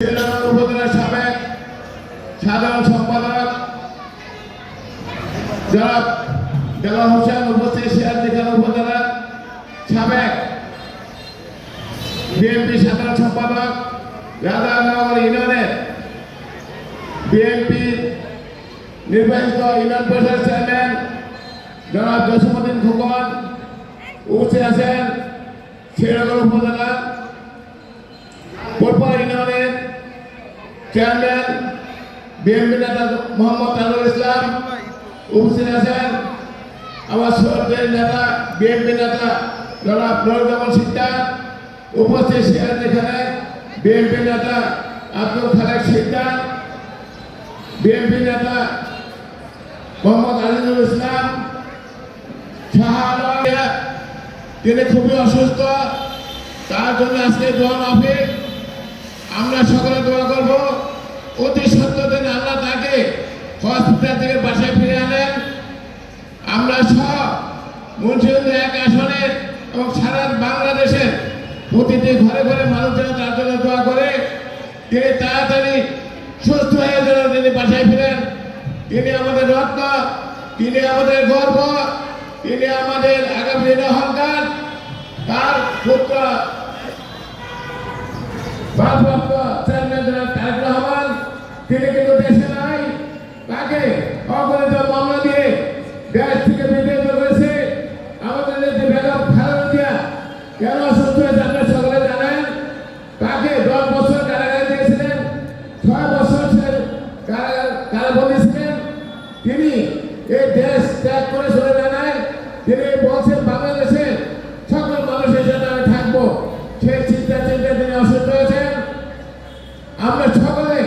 উপজেলার সাবেক সাধারণ সম্পাদক জনাব দেলোয়ার হোসেন উপস্থিত, সিরাজদিখান উপজেলার সাবেক বিএনপি সাধারণ সম্পাদক, রাধানগর ইউনিয়নের বিএনপি নির্বাচিত ইউনিয়ন পরিষদ চেয়ারম্যান জনাব জসিমউদ্দিন খোকন উপস্থিত আছেন। শ্রীনগর উপজেলা কোটপাড়া ইউনিয়নের চেয়ারম্যান বিএনপি নেতা মোহাম্মদ তাজুল ইসলাম উপস্থিত আছেন। আমার সরকারি নেতা বিএনপি নেতা জনাব নুরুজ্জামান সিকদার উপস্থিত, সিরাজদিখানে বিএনপি নেতা আব্দুল খালেক সিকদার, বিএনপি নেতা মোহাম্মদ আজিজুল ইসলাম শাহ আলম, তিনি খুবই অসুস্থ, তার জন্য আজকে দোয়া মাহফিল। আমরা সকলে দোয়া করব অতি সত্য দিন আল্লাহ তাকে হসপিটাল থেকে বাসায় ফিরে আনেন। আমরা সব মুন্সিগঞ্জ এক আসনের এবং সারা বাংলাদেশের প্রতিটি ঘরে ঘরে মানুষজন তার জন্য দোয়া করে তিনি তাড়াতাড়ি সুস্থ হয়ে যেন তিনি বাসায় ফিরেন। তিনি আমাদের রত্ন, তিনি আমাদের গর্ব, তিনি আমাদের আগামী দিনের অহংকার। তার পুত্র ভারপ্রাপ্ত চেয়ারম্যান জনাব তারেক রহমান, তিনি কিন্তু দেশে নাই, তাকে অগণিত মামলা দিয়ে দেশ থেকে বিতাড়িত করেছে। আমাদের নেত্রী বেগম খালেদা জিয়া কেন অসুস্থ হয়েছে আপনারা সকলে জানেন। তাকে 10 বছর কারাগারে দিয়েছিলেন, 6 বছর কারাবন্দী ছিলেন। তিনি এই দেশ ত্যাগ করে চলে যান। তিনি বলছেন বাংলাদেশের সকল মানুষের সাথে আমি থাকবো, সেই চিন্তা তিনি অসুস্থ হয়েছেন। আমরা সকলে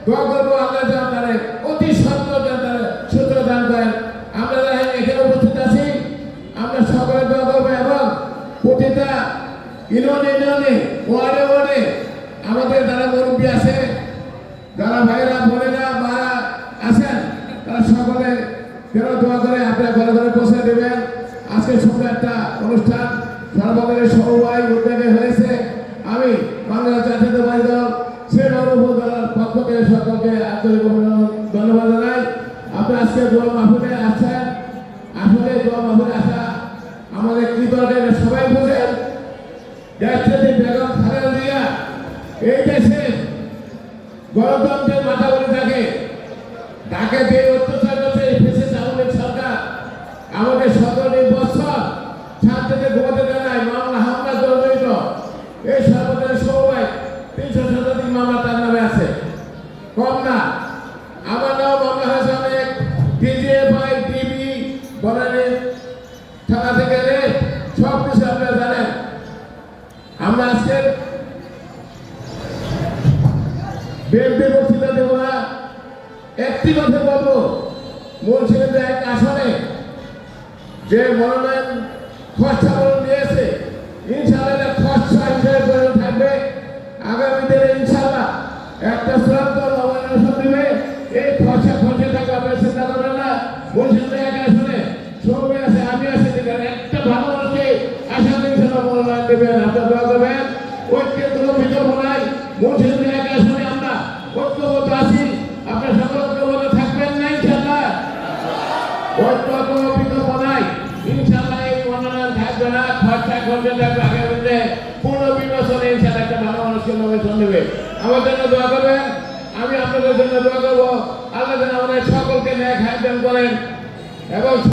দোয়া করবো আল্লাহ যেন তারা অতি সত্য সূত্র দান করেন। আমরা যারা এখানে উপস্থিত আছি আমরা সকলে দোয়া করবো এবং প্রতিটা ইউনিয়নে ওয়ার্ডে ওয়ার্ডে আমাদের যারা মুরব্বী আছে, যারা ভাইরা বোনেরা মারা আছেন, তারা সকলে যেন দোয়া করে আপনারা ঘরে ঘরে পৌঁছে দেবেন। আজকে সুন্দর একটা অনুষ্ঠান সর্বদলের সমবায় উদ্যোগে হয়েছে। আমি বাংলাদেশ জাতীয়তাবাদী দল শ্রীনগর উপজেলার পক্ষ থেকে সকলকে আন্তরিক ধন্যবাদ জানাই। আপনি আজকে দোয়া মাহফিলে আসছেন, আসলে দোয়া মাহফিলে আসা আমাদের কৃতজ্ঞ সবাই বোঝেন। দেশটি বেগম খালেদা জিয়া এই দেশে গণতন্ত্রের মাথা বলে থাকে, তাকে যে অত্যাচার করছে আওয়ামী সরকার, আমাদের 17 বছর ছাত্রদের ঘুমাতে দেয় নাই, মামলা হামলা জড়িত। এই সর্বদলের সমবায় 300 মামলা তার নামে আছে, কম না। আমার নাম মামলা হয়েছে অনেক, ডিজিএফআই, টিভি, বনানী থানা থেকে সব কিছু আপনারা জানেন। আমরা আজকে বিএনপি বক্তৃতা দেব না, একটি কথা বলবো, মুন্সিগঞ্জ এক আসনে যে মনোনয়ন খরচা দিয়েছে, ইনশাআল্লাহ খরচা হিসেবে করে থাকবে। আগামী দিনে ইনশাআল্লাহ একটা চূড়ান্ত নবায়ন দিবে। এই খরচা থাকবে, আপনার চিন্তা করবেন না। মুন্সিগঞ্জ এক আসনে সবাই আছে, আমি আছি, একটা ভালো মানুষকে আশা দিন মনোনয়ন দেবেন, আপনার দোয়া করবেন। ঐক্যের কোনো বিকল্প নাই। মুন্সিগঞ্জ এক আসনে আমরা ঐক্যবদ্ধ আছি, আপনার সকল ঐক্যবদ্ধ থাকবেন না ইনশাআল্লাহ। ঐক্য কোনো বিকল্প নাই ইনশাআল্লাহ। এই মনোনয়ন থাকবে না, খরচা করবে থাকবে। আগামীতে পুনর্বিবেচনে ইনশাআল্লাহ একটা ভালো মানুষকে নমিনেশন দেবে। আমার জন্য দোয়া করবেন, আমি আপনাদের জন্য দোয়া করবো। আল্লাহ যেন আমাদের সকলকে ন্যায় খাদ্য করেন এবং